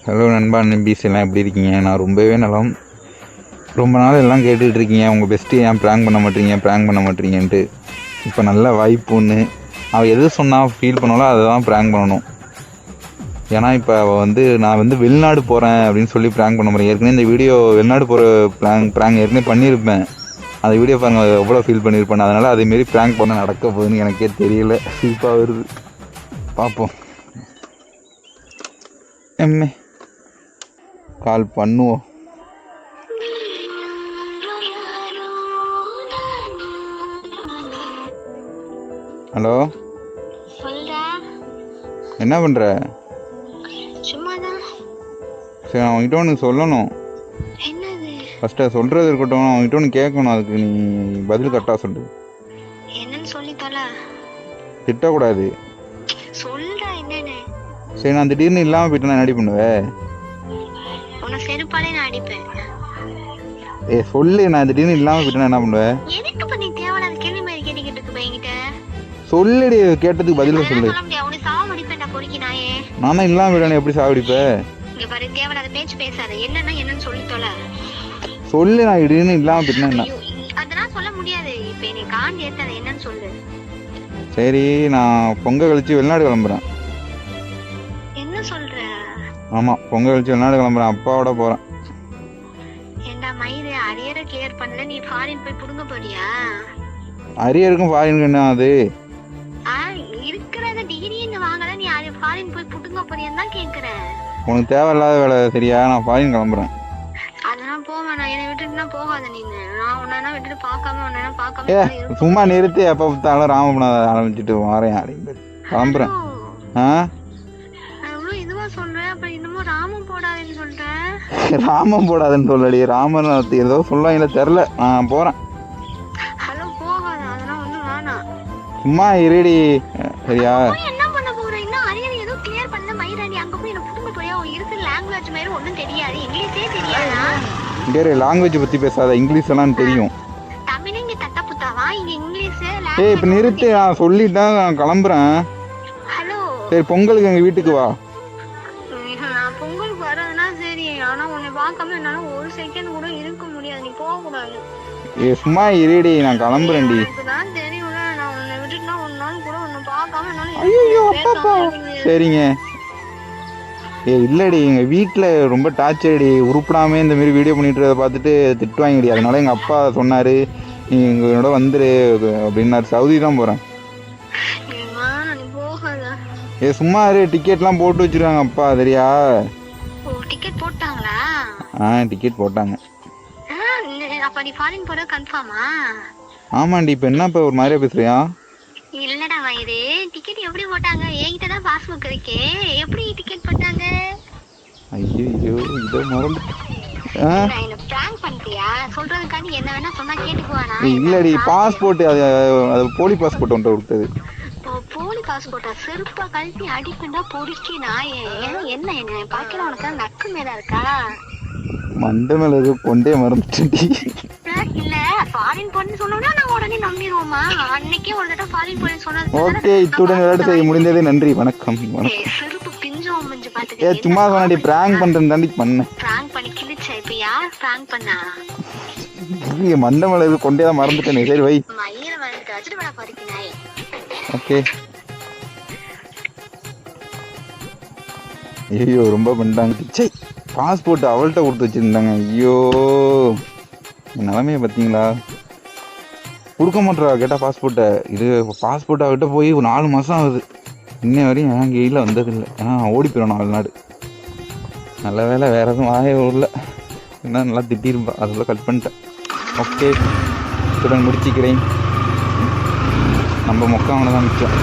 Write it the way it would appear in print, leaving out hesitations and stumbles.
Hello நண்பா நம்பீஸ் எல்லாம் எப்படி இருக்கீங்க? நான் ரொம்பவே நலம். ரொம்ப நாள் எல்லாம் கேட்டுட்ருக்கீங்க, உங்கள் பெஸ்ட்டு ஏன் ப்ராங்க் பண்ண மாட்டீங்கன்ட்டு. இப்போ நல்ல வாய்ப்பு ஒன்று. அவள் எது சொன்னால் ஃபீல் பண்ணாலும் அதை தான் ப்ராங்க் பண்ணணும். ஏன்னா இப்போ அவள் நான் வெளிநாடு போகிறேன் அப்படின்னு சொல்லி ப்ராங்க் பண்ண போகிறேன். ஏற்கனவே இந்த வீடியோ வெளிநாடு போகிற ப்ராங்க் ஏற்கனவே பண்ணியிருப்பேன். அந்த வீடியோ பாருங்கள் எவ்வளோ ஃபீல் பண்ணியிருப்பேன். அதனால் அதேமாரி ப்ராங்க் பண்ண நடக்க போகுதுன்னு எனக்கே தெரியல. சீப்பாக வருது, பார்ப்போம். கால் பண்ணுவோம். ஹலோ, என்ன பண்ற? சரி, நான் அவங்ககிட்ட ஒன்று சொல்லணும். ஃபர்ஸ்ட் சொல்றது இருக்கட்டும், அவங்ககிட்ட ஒன்று கேட்கணும். அதுக்கு நீ பதில் கரெக்டாக சொல்லு. என்னன்னு சொல்லி தொலை. திட்டக்கூடாது. சொல்றா என்னன்னு. சரி, நான் திடீர்னு இல்லாமல் போயிட்டு நான் என்னடி பண்ணுவேன்? உன்னை செருப்பாலே நான் அடிப்பேன். சொல்லு, நான் திடீர்னு இல்லாமல் போயிட்டு என்ன பண்ணுவேன்? எதுக்கு பண்ணி தேவையில்லாத கேள்வி மாதிரி கேட்டுக்கிட்டு இருக்கு பையன்கிட்ட? சொல்லுடி, கேட்டதுக்கு பதில் சொல்லு. உன்னை சாவடிப்பேன்டா பொறுக்கி நாயே. நானா இல்லாமல் போயிட்டானே எப்படி சாவடிப்பேன்? இங்க பாரு, தேவையில்லாத பேச்சு பேசாத. என்னன்னு சொல்லி தொலை. சொல்லு, நான் திடீர்னு இல்லாமல் போயிட்டேன்னா என்ன? அதெல்லாம் சொல்ல முடியாது. இப்ப நீ காண்டி ஏத்தாத, என்னன்னு சொல்லு. சரி, நான் பொங்கல் கழிச்சு வெளிநாடு கிளம்புறேன். என்ன சொல்ற? ஆமா, பொங்கல் கழிச்சு வெளிநாடு கிளம்புறேன், அப்பாவோட போறேன். ஏண்டா மயிறு, அரியரை கிளியர் பண்ணல, நீ ஃபாரின் போய் புடுங்க போறியா? அரியருக்கும் ஃபாரினுக்கு என்ன அது? இருக்கிறத டிகிரி இங்க வாங்கல, நீ அது ஃபாரின் போய் புடுங்க போறியான்னு தான் கேக்குறேன். உனக்கு தேவையில்லாத வேலை சரியா? நான் ஃபாரின் கிளம்புறேன். அதெல்லாம் போவேன். நான் என்னை விட்டுட்டுனா போகாத நீங்க. நான் உன்ன விட்டுட்டு பார்க்காம சும்மா நிறுத்தி எப்ப பார்த்தாலும் ராமபுரம் ஆரம்பிச்சுட்டு வரேன் அப்படின்னு கிளம்புறேன். இதுவா சொல்றேன், அப்புறம் இன்னமும் ராமம் போடாதுன்னு சொல்றேன். ராமம் போடாதுன்னு சொல்லடி, ராமன் ஏதோ சொல்லுவாங்களே தெரியல. நான் போறேன். ஹலோ, போகாத, அதெல்லாம் ஒண்ணும் வேணாம். சும்மா இருடி, சரியா? என்ன பண்ண போற? இன்னும் அரியர் ஏதோ கிளியர் பண்ண மயிராண்டி, அங்க போய் என்ன புடுங்க போறியா? இருக்கிற லாங்குவேஜ் மாதிரி ஒன்றும் தெரியாது, இங்கிலீஷே தெரியாதா? வேற லாங்குவேஜ் பத்தி பேசாத, இங்கிலீஷ் எல்லாம் தெரியும். தமிழ் இங்க தட்ட புத்தாவா, இங்க இங்கிலீஷ். இப்ப நிறுத்து, நான் சொல்லிட்டேன், நான் கிளம்புறேன். ஹலோ, சரி, பொங்கலுக்கு எங்க வீட்டுக்கு வா. நான் பொங்கலுக்கு வரதுனா சரி, ஆனா உன்னை பார்க்காம என்னால ஒரு செகண்ட் கூட இருக்க முடியாது. நீ போக கூடாது. சும்மா இருடி, நான் கிளம்புறேன்டி. நான் தெரியும்ல, நான் உன்னை விட்டுட்டுனா ஒரு நாள் கூட உன்னை பார்க்காம என்னால. ஐயோ அப்பா. சரிங்க. இல்லடி, எங்க வீட்டுல ரொம்ப டார்ச்சர்டி. உருப்படாம இந்த மாதிரி வீடியோ பண்ணிட்டு பார்த்துட்டு திட்டுவாங்கடி. அதனால எங்க அப்பா சொன்னாரு, நீ எங்களோட வந்துரு அப்படின்னாரு. சவுதி தான் போறேன். சும்மா டிக்கெட்லாம் போட்டு வச்சிருக்காங்க அப்பா, சரியா? டிக்கெட் போட்டாங்களா? டிக்கெட் போட்டாங்க. அப்ப நீ ஃபாரின் போறது கன்ஃபார்மா? ஆமாண்டி. இப்ப என்ன இப்ப ஒரு மாதிரியா பேசுறியா? இல்லடா வயிறு, டிக்கெட் எப்படி போட்டாங்க? என்கிட்ட தான் பாஸ்புக் இருக்கே, எப்படி டிக்கெட் போட்டாங்க? ஐயோ, இதோ மறந்து. என்ன பிராங்க் பண்ணிட்டியா? சொல்றதுக்காண்டி என்ன வேணா சொன்னா கேட்டுக்குவானா? இல்லடி, பாஸ்போர்ட் அது போலி பாஸ்போர்ட் ஒன்று கொடுத்தது. போலி பாஸ்போர்ட்டா? செருப்பா கழட்டி அடிப்பேன்டா பொறுக்கி நாயே. என்ன பாக்கல, உனக்கு நக்கு மேல இருக்கா? மண்டை மேல கொண்டே மறந்துட்டேன்டி. இல்ல, ஃபாரின் போன்னு சொன்னோம்னா நான் உடனே நம்பிடுவோமா? அன்னைக்கே ஒரு தடவை ஃபாரின் போன்னு சொன்னது. ஓகே, இத்துடன் விளையாட்டு செய்ய முடிந்தது. நன்றி, வணக்கம். செருப்பு பிஞ்சோம் மஞ்சு பாத்துக்க. சும்மா சொன்னாடி, பிராங்க் பண்றேன் தாண்டி பண்ணேன். பிராங்க் பண்ணி கிழிச்ச. இப்ப யார் பிராங்க் பண்ணா? மண்டை மேல கொண்டே தான் மறந்துட்டேன். சரி வை. மயிர வந்து அடிச்சிட்டு வர பாருங்க நாய். ஓகே. ஐயோ, ரொம்ப பண்ணிட்டாங்க. சே, பாஸ்போர்ட் அவள்கிட்ட கொடுத்து வச்சுருந்தாங்க. ஐயோ, நிலமையை பார்த்தீங்களா? கொடுக்க மாட்டா கேட்டால் பாஸ்போர்ட்டை. இது பாஸ்போர்ட் அவகிட்ட போய் ஒரு 4 மாதம் ஆகுது. இன்ன வரையும் என் கையில் வந்ததில்லை. ஓடி போயிடும் 4 நாடு. நல்ல வேலை, வேறு எதுவும் வாய ஊரில் என்ன நல்லா திட்டிருப்பா, அதெல்லாம் கட் பண்ணிட்டேன். ஓகே, இத்துடன் முடிச்சுக்கிறேன். நம்ம மொக்காமனை தான் மிச்சம்.